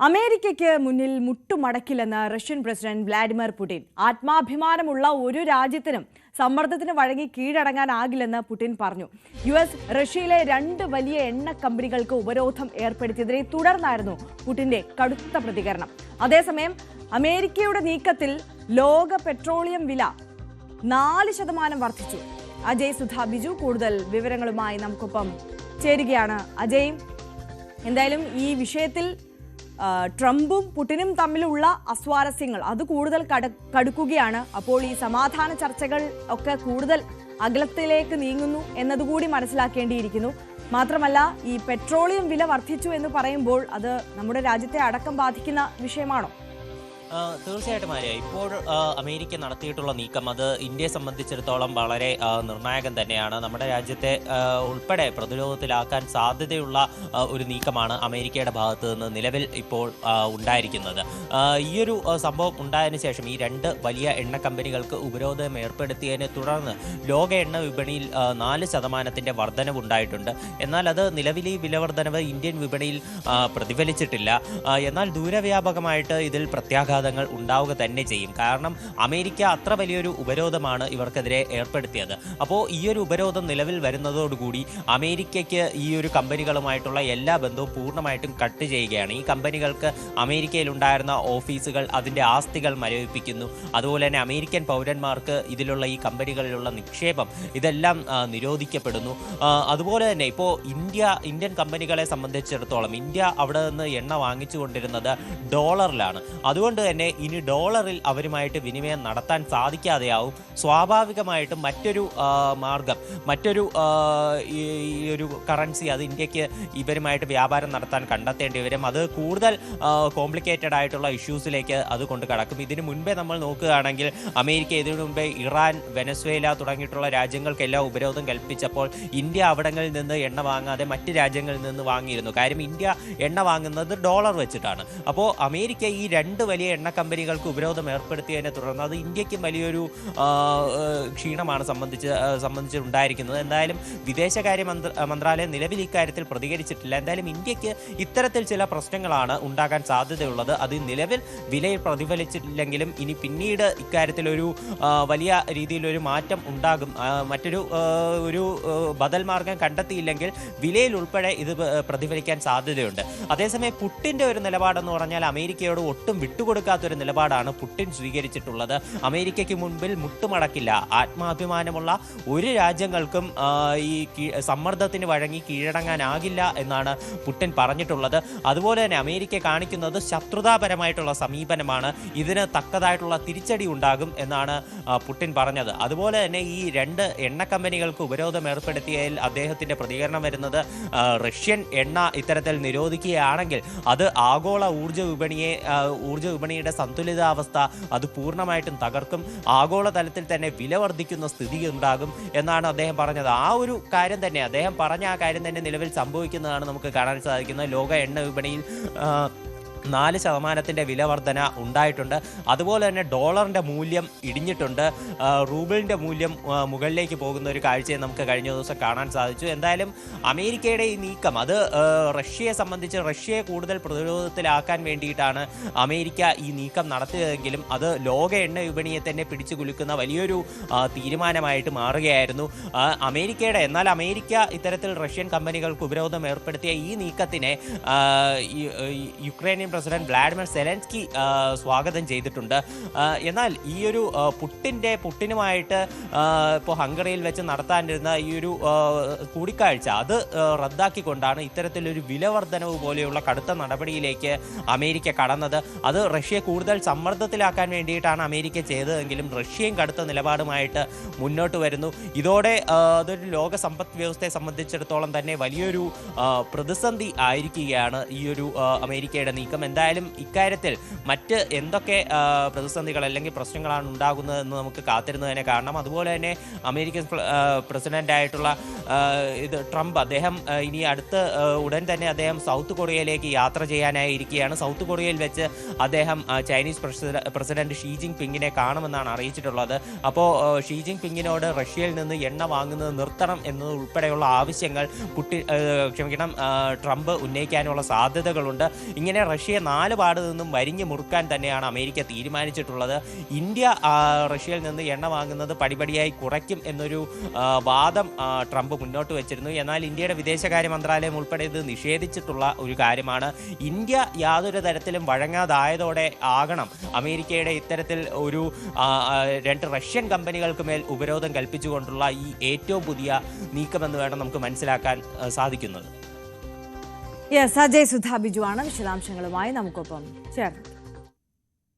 അമേരിക്കയ്ക്ക് മുന്നിൽ മുട്ടുമടക്കില്ലെന്ന് Russian president Vladimir Putin. ആത്മാഭിമാനമുള്ള ഒരു രാജ്യത്തിനും സമ്മർദ്ദത്തിന് വഴങ്ങി കീഴടങ്ങാനാകില്ലെന്ന് പുടിൻ പറഞ്ഞു. US റഷ്യയിലെ 2 വലിയ എണ്ണ കമ്പനികൾക്ക് ഉപരോധം ഏർപ്പെടുത്തിയതിനെ തുടർന്നായിരുന്നു പുടിന്റെ കടുത്ത പ്രതികരണം. അതേസമയം അമേരിക്കയുടെ നീക്കത്തിൽ ലോക പെട്രോളിയം വില 4% വർദ്ധിച്ചു. അജയ് സുധാ ബിജു കൂടുതൽ വിവരങ്ങളുമായി നമുക്കൊപ്പം ചേരുകയാണ്. അജയ്, എന്തായാലും ഈ വിഷയത്തിൽ ട്രംപും പുടിനും തമ്മിലുള്ള അസ്വാരസ്യങ്ങൾ അത് കൂടുതൽ കടുക്കുകയാണ്. അപ്പോൾ ഈ സമാധാന ചർച്ചകൾ ഒക്കെ കൂടുതൽ അകലത്തിലേക്ക് നീങ്ങുന്നു എന്നതുകൂടി മനസ്സിലാക്കേണ്ടിയിരിക്കുന്നു. മാത്രമല്ല, ഈ പെട്രോളിയം വില വർദ്ധിച്ചു എന്ന് പറയുമ്പോൾ അത് നമ്മുടെ രാജ്യത്തെ അടക്കം ബാധിക്കുന്ന വിഷയമാണോ? തീർച്ചയായിട്ടും ആര്യ, ഇപ്പോൾ അമേരിക്ക നടത്തിയിട്ടുള്ള നീക്കം അത് ഇന്ത്യയെ സംബന്ധിച്ചിടത്തോളം വളരെ നിർണായകം തന്നെയാണ്. നമ്മുടെ രാജ്യത്തെ ഉൾപ്പെടെ പ്രതിരോധത്തിലാക്കാൻ സാധ്യതയുള്ള ഒരു നീക്കമാണ് അമേരിക്കയുടെ ഭാഗത്തു നിന്ന് നിലവിൽ ഇപ്പോൾ ഉണ്ടായിരിക്കുന്നത്. ഈയൊരു സംഭവം ഉണ്ടായതിനു ശേഷം ഈ 2 വലിയ എണ്ണ കമ്പനികൾക്ക് ഉപരോധം ഏർപ്പെടുത്തിയതിനെ തുടർന്ന് ലോക എണ്ണ വിപണിയിൽ 4% വർധനവുണ്ടായിട്ടുണ്ട്. എന്നാൽ അത് നിലവിലെ വിലവർധനവ് ഇന്ത്യൻ വിപണിയിൽ പ്രതിഫലിച്ചിട്ടില്ല. എന്നാൽ ദൂരവ്യാപകമായിട്ട് ഇതിൽ പ്രത്യാഘാതങ്ങൾ ഉണ്ടാവുക തന്നെ ചെയ്യും. കാരണം അമേരിക്ക അത്ര വലിയൊരു ഉപരോധമാണ് ഇവർക്കെതിരെ ഏർപ്പെടുത്തിയത്. അപ്പോൾ ഈ ഒരു ഉപരോധം നിലവിൽ വരുന്നതോടുകൂടി അമേരിക്കയ്ക്ക് ഈ ഒരു കമ്പനികളുമായിട്ടുള്ള എല്ലാ ബന്ധവും പൂർണ്ണമായിട്ടും കട്ട് ചെയ്യുകയാണ്. ഈ കമ്പനികൾക്ക് അമേരിക്കയിലുണ്ടായിരുന്ന ഓഫീസുകൾ, അതിൻ്റെ ആസ്തികൾ മരവിപ്പിക്കുന്നു. അതുപോലെ തന്നെ അമേരിക്കൻ പൗരന്മാർക്ക് ഇതിലുള്ള ഈ കമ്പനികളിലുള്ള നിക്ഷേപം ഇതെല്ലാം നിരോധിക്കപ്പെടുന്നു. അതുപോലെ തന്നെ ഇപ്പോൾ ഇന്ത്യൻ കമ്പനികളെ സംബന്ധിച്ചിടത്തോളം ഇന്ത്യ അവിടെ നിന്ന് എണ്ണ വാങ്ങിച്ചു കൊണ്ടിരുന്നത് ഡോളറിലാണ്. അതുകൊണ്ട് തന്നെ ഇനി ഡോളറിൽ അവരുമായിട്ട് വിനിമയം നടത്താൻ സാധിക്കാതെയാവും. സ്വാഭാവികമായിട്ടും മറ്റൊരു മാർഗം, മറ്റൊരു ഈ ഒരു കറൻസി അത് ഇന്ത്യക്ക് ഇവരുമായിട്ട് വ്യാപാരം നടത്താൻ കണ്ടെത്തേണ്ടി വരും. അത് കൂടുതൽ കോംപ്ലിക്കേറ്റഡ് ആയിട്ടുള്ള ഇഷ്യൂസിലേക്ക് അത് കൊണ്ട് കടക്കും. ഇതിനു മുൻപേ നമ്മൾ നോക്കുകയാണെങ്കിൽ അമേരിക്ക ഇതിനു മുൻപേ ഇറാൻ, വെനസ്വേല തുടങ്ങിയിട്ടുള്ള രാജ്യങ്ങൾക്കെല്ലാം ഉപരോധം കൽപ്പിച്ചപ്പോൾ ഇന്ത്യ അവിടങ്ങളിൽ നിന്ന് എണ്ണ വാങ്ങാതെ മറ്റ് രാജ്യങ്ങളിൽ നിന്ന് വാങ്ങിയിരുന്നു. കാര്യം ഇന്ത്യ എണ്ണ വാങ്ങുന്നത് ഡോളർ വെച്ചിട്ടാണ്. അപ്പോൾ അമേരിക്ക ഈ 2 വലിയ എണ്ണ കമ്പനികൾക്ക് ഉപരോധം ഏർപ്പെടുത്തിയതിനെ തുടർന്ന് അത് ഇന്ത്യക്കും വലിയൊരു ക്ഷീണമാണ് സംബന്ധിച്ചുണ്ടായിരിക്കുന്നത്. എന്തായാലും വിദേശകാര്യ മന്ത്രാലയം നിലവിൽ ഇക്കാര്യത്തിൽ പ്രതികരിച്ചിട്ടില്ല. എന്തായാലും ഇന്ത്യക്ക് ഇത്തരത്തിൽ ചില പ്രശ്നങ്ങളാണ് ഉണ്ടാകാൻ സാധ്യതയുള്ളത്. അത് നിലവിൽ വിലയിൽ പ്രതിഫലിച്ചിട്ടില്ലെങ്കിലും ഇനി പിന്നീട് ഇക്കാര്യത്തിൽ ഒരു വലിയ രീതിയിലൊരു മാറ്റം ഉണ്ടാകും. മറ്റൊരു ഒരു ബദൽ മാർഗം കണ്ടെത്തിയില്ലെങ്കിൽ വിലയിൽ ഉൾപ്പെടെ ഇത് പ്രതിഫലിക്കാൻ സാധ്യതയുണ്ട്. അതേസമയം പുടിൻ്റെ ഒരു നിലപാടെന്ന് പറഞ്ഞാൽ അമേരിക്കയോട് ഒട്ടും വിട്ടുകൊടുക്കാത്തൊരു നിലപാടാണ് പുടിൻ സ്വീകരിച്ചിട്ടുള്ളത്. അമേരിക്കയ്ക്ക് മുൻപിൽ മുട്ടുമടക്കില്ല, ആത്മാഭിമാനമുള്ള ഒരു രാജ്യങ്ങൾക്കും ഈ സമ്മർദ്ദത്തിന് വഴങ്ങി കീഴടങ്ങാനാകില്ല എന്നാണ് പുടിൻ പറഞ്ഞിട്ടുള്ളത്. അതുപോലെ തന്നെ അമേരിക്ക കാണിക്കുന്നത് ശത്രുതാപരമായിട്ടുള്ള സമീപനമാണ്. ഇതിന് തക്കതായിട്ടുള്ള തിരിച്ചടി ഉണ്ടാകും എന്നാണ് പുടിൻ പറഞ്ഞത്. അതുപോലെ തന്നെ ഈ 2 എണ്ണ കമ്പനികൾക്ക് ഉപരോധം ഏർപ്പെടുത്തിയതിൽ അദ്ദേഹത്തിൻ്റെ പ്രതികരണം വരുന്നത് റഷ്യൻ എണ്ണ ഇത്തരത്തിൽ നിരോധിക്കുകയാണെങ്കിൽ അത് ആഗോള ഊർജ്ജ വിപണിയുടെ സന്തുലിതാവസ്ഥ അത് പൂർണ്ണമായിട്ടും തകർക്കും. ആഗോളതലത്തിൽ തന്നെ വില വർദ്ധിക്കുന്ന സ്ഥിതി ഉണ്ടാകും എന്നാണ് അദ്ദേഹം പറഞ്ഞത്. ആ ഒരു കാര്യം തന്നെ, അദ്ദേഹം പറഞ്ഞ ആ കാര്യം തന്നെ നിലവിൽ സംഭവിക്കുന്നതാണ് നമുക്ക് കാണാൻ സാധിക്കുന്നത്. ലോക എണ്ണ വിപണിയിൽ 4% വില വർധന ഉണ്ടായിട്ടുണ്ട്. അതുപോലെ തന്നെ ഡോളറിൻ്റെ മൂല്യം ഇടിഞ്ഞിട്ടുണ്ട്. റൂബിളിൻ്റെ മൂല്യം മുകളിലേക്ക് പോകുന്ന ഒരു കാഴ്ചയെ നമുക്ക് കഴിഞ്ഞ ദിവസം കാണാൻ സാധിച്ചു. എന്തായാലും അമേരിക്കയുടെ ഈ നീക്കം അത് റഷ്യയെ സംബന്ധിച്ച് റഷ്യയെ കൂടുതൽ പ്രതിരോധത്തിലാക്കാൻ വേണ്ടിയിട്ടാണ് അമേരിക്ക ഈ നീക്കം നടത്തിയതെങ്കിലും അത് ലോക എണ്ണ വിപണിയെ തന്നെ പിടിച്ചു കുലുക്കുന്ന വലിയൊരു തീരുമാനമായിട്ട് മാറുകയായിരുന്നു എന്നാൽ അമേരിക്ക ഇത്തരത്തിൽ റഷ്യൻ കമ്പനികൾക്ക് ഉപരോധം ഏർപ്പെടുത്തിയ ഈ നീക്കത്തിനെ യുക്രൈനിയൻ പ്രസിഡന്റ് വ്ളാഡിമിർ സെലൻസ്കി സ്വാഗതം ചെയ്തിട്ടുണ്ട്. എന്നാൽ ഈ ഒരു പുടിനുമായിട്ട് ഇപ്പോൾ ഹംഗറിയിൽ വെച്ച് നടത്താനിരുന്ന ഈ ഒരു കൂടിക്കാഴ്ച അത് റദ്ദാക്കിക്കൊണ്ടാണ് ഇത്തരത്തിലൊരു വില വർധനവ് പോലെയുള്ള കടുത്ത നടപടിയിലേക്ക് അമേരിക്ക കടന്നത്. അത് റഷ്യയെ കൂടുതൽ സമ്മർദ്ദത്തിലാക്കാൻ വേണ്ടിയിട്ടാണ് അമേരിക്ക ചെയ്തതെങ്കിലും റഷ്യയും കടുത്ത നിലപാടുമായിട്ട് മുന്നോട്ട് വരുന്നു. ഇതോടെ അതൊരു ലോക സമ്പദ് വ്യവസ്ഥയെ സംബന്ധിച്ചിടത്തോളം തന്നെ വലിയൊരു പ്രതിസന്ധി ആയിരിക്കുകയാണ് ഈ ഒരു അമേരിക്കയുടെ നീക്കം. എന്തായാലും ഇക്കാര്യത്തിൽ മറ്റ് എന്തൊക്കെ പ്രതിസന്ധികൾ അല്ലെങ്കിൽ പ്രശ്നങ്ങളാണ് ഉണ്ടാകുന്നതെന്ന് നമുക്ക് കാത്തിരുന്ന് തന്നെ കാണണം. അതുപോലെ തന്നെ അമേരിക്കൻ പ്രസിഡൻ്റായിട്ടുള്ള ട്രംപ് അദ്ദേഹം ഇനി ഉടൻ തന്നെ അദ്ദേഹം സൗത്ത് കൊറിയയിലേക്ക് യാത്ര ചെയ്യാനായിരിക്കുകയാണ്. സൗത്ത് കൊറിയയിൽ വെച്ച് അദ്ദേഹം ചൈനീസ് പ്രസിഡന്റ് ഷീ ജിങ് പിങ്ങിനെ കാണുമെന്നാണ് അറിയിച്ചിട്ടുള്ളത്. അപ്പോൾ ഷീ ജിങ് പിങ്ങിനോട് റഷ്യയിൽ നിന്ന് എണ്ണ വാങ്ങുന്നത് നിർത്തണം എന്നതുൾപ്പെടെയുള്ള ആവശ്യങ്ങൾ ട്രംപ് ഉന്നയിക്കാനുള്ള സാധ്യതകളുണ്ട്. ഇങ്ങനെ റഷ്യ റഷ്യയെ 4 പാട് നിന്നും വരിഞ്ഞു മുറുക്കാൻ തന്നെയാണ് അമേരിക്ക തീരുമാനിച്ചിട്ടുള്ളത്. ഇന്ത്യ റഷ്യയിൽ നിന്ന് എണ്ണ വാങ്ങുന്നത് പടിപടിയായി കുറയ്ക്കും എന്നൊരു വാദം ട്രംപ് മുന്നോട്ട് വെച്ചിരുന്നു. എന്നാൽ ഇന്ത്യയുടെ വിദേശകാര്യ മന്ത്രാലയം ഉൾപ്പെടെ ഇത് നിഷേധിച്ചിട്ടുള്ള ഒരു കാര്യമാണ്. ഇന്ത്യ യാതൊരു തരത്തിലും വഴങ്ങാതായതോടെ ആകണം അമേരിക്കയുടെ ഇത്തരത്തിൽ ഒരു 2 റഷ്യൻ കമ്പനികൾക്ക് മേൽ ഉപരോധം കൽപ്പിച്ചുകൊണ്ടുള്ള ഈ ഏറ്റവും പുതിയ നീക്കമെന്ന് വേണം നമുക്ക് മനസ്സിലാക്കാൻ സാധിക്കുന്നത്. യെസ്, അജയ് സുധാ ബിജു ആണ് വിശദാംശങ്ങളുമായി നമുക്കൊപ്പം ചേർന്നത്.